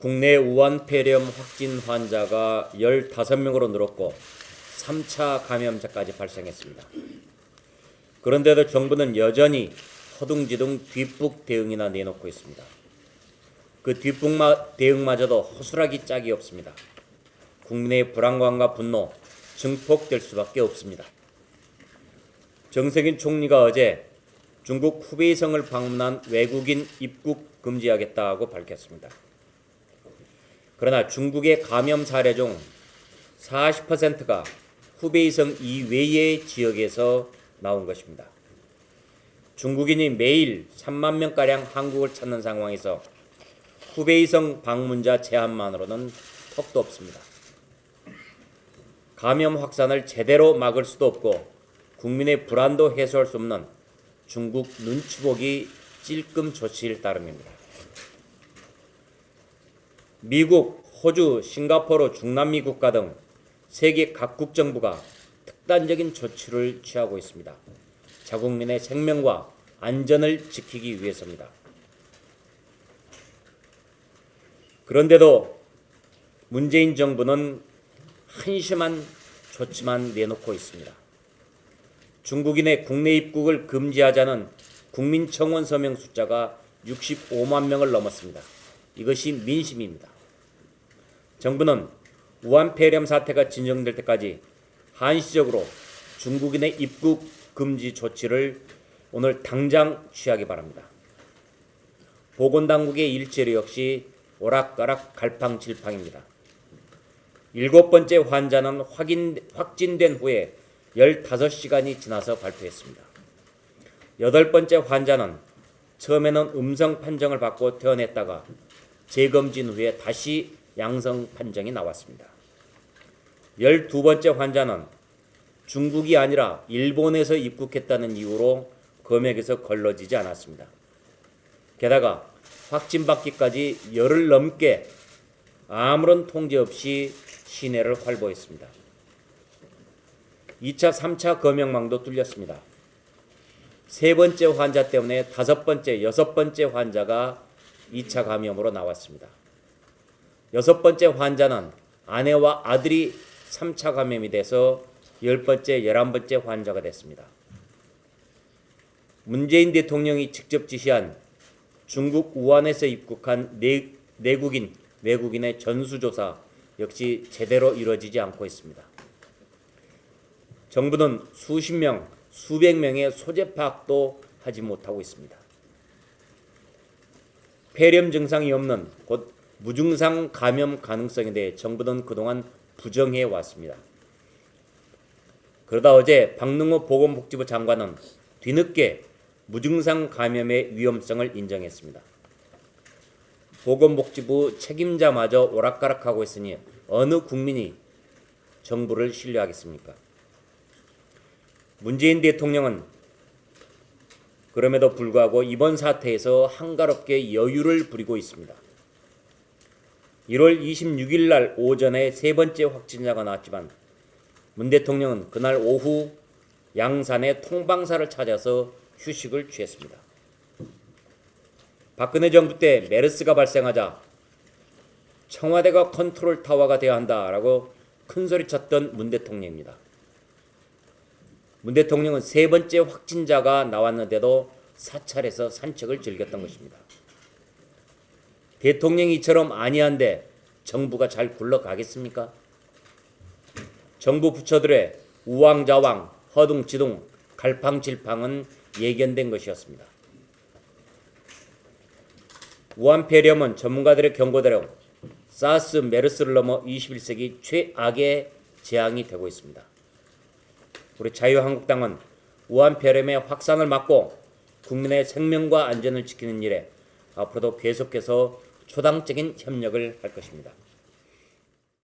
국내 우한폐렴 확진 환자가 15명으로 늘었고 3차 감염자까지 발생했습니다. 그런데도 정부는 여전히 허둥지둥 뒷북 대응이나 내놓고 있습니다. 그 뒷북 대응마저도 허술하기 짝이 없습니다. 국민의 불안감과 분노 증폭될 수밖에 없습니다. 정세균 총리가 어제 중국 후베이성을 방문한 외국인 입국 금지하겠다고 밝혔습니다. 그러나 중국의 감염 사례 중 40%가 후베이성 이외의 지역에서 나온 것입니다. 중국인이 매일 3만 명가량 한국을 찾는 상황에서 후베이성 방문자 제한만으로는 턱도 없습니다. 감염 확산을 제대로 막을 수도 없고 국민의 불안도 해소할 수 없는 중국 눈치보기 찔끔 조치일 따름입니다. 미국, 호주, 싱가포르, 중남미 국가 등 세계 각국 정부가 특단적인 조치를 취하고 있습니다. 자국민의 생명과 안전을 지키기 위해서입니다. 그런데도 문재인 정부는 한심한 조치만 내놓고 있습니다. 중국인의 국내 입국을 금지하자는 국민청원 서명 숫자가 65만 명을 넘었습니다. 이것이 민심입니다. 정부는 우한폐렴 사태가 진정될 때까지 한시적으로 중국인의 입국 금지 조치를 오늘 당장 취하기 바랍니다. 보건당국의 일처리 역시 오락가락 갈팡질팡입니다. 7번째 환자는 확진된 후에 15시간이 지나서 발표했습니다. 8번째 환자는 처음에는 음성 판정을 받고 퇴원했다가 재검진 후에 다시 양성 판정이 나왔습니다. 12번째 환자는 중국이 아니라 일본에서 입국했다는 이유로 검역에서 걸러지지 않았습니다. 게다가 확진받기까지 열흘 넘게 아무런 통제 없이 시내를 활보했습니다. 2차, 3차 검역망도 뚫렸습니다. 3번째 환자 때문에 5번째, 6번째 환자가 2차 감염으로 나왔습니다. 6번째 환자는 아내와 아들이 3차 감염이 돼서 10번째, 11번째 환자가 됐습니다. 문재인 대통령이 직접 지시한 중국 우한에서 입국한 외국인의 전수조사 역시 제대로 이루어지지 않고 있습니다. 정부는 수십 명, 수백 명의 소재 파악도 하지 못하고 있습니다. 폐렴 증상이 없는 곧 무증상 감염 가능성에 대해 정부는 그동안 부정해 왔습니다. 그러다 어제 박능호 보건복지부 장관은 뒤늦게 무증상 감염의 위험성을 인정했습니다. 보건복지부 책임자마저 오락가락하고 있으니 어느 국민이 정부를 신뢰하겠습니까? 문재인 대통령은 그럼에도 불구하고 이번 사태에서 한가롭게 여유를 부리고 있습니다. 1월 26일 날 오전에 3번째 확진자가 나왔지만 문 대통령은 그날 오후 양산의 통방사를 찾아서 휴식을 취했습니다. 박근혜 정부 때 메르스가 발생하자 청와대가 컨트롤 타워가 되어야 한다라고 큰소리쳤던 문 대통령입니다. 문 대통령은 3번째 확진자가 나왔는데도 사찰에서 산책을 즐겼던 것입니다. 대통령이 이처럼 안이한데 정부가 잘 굴러가겠습니까? 정부 부처들의 우왕좌왕, 허둥지둥, 갈팡질팡은 예견된 것이었습니다. 우한폐렴은 전문가들의 경고대로 사스, 메르스를 넘어 21세기 최악의 재앙이 되고 있습니다. 우리 자유한국당은 우한폐렴의 확산을 막고 국민의 생명과 안전을 지키는 일에 앞으로도 계속해서 초당적인 협력을 할 것입니다.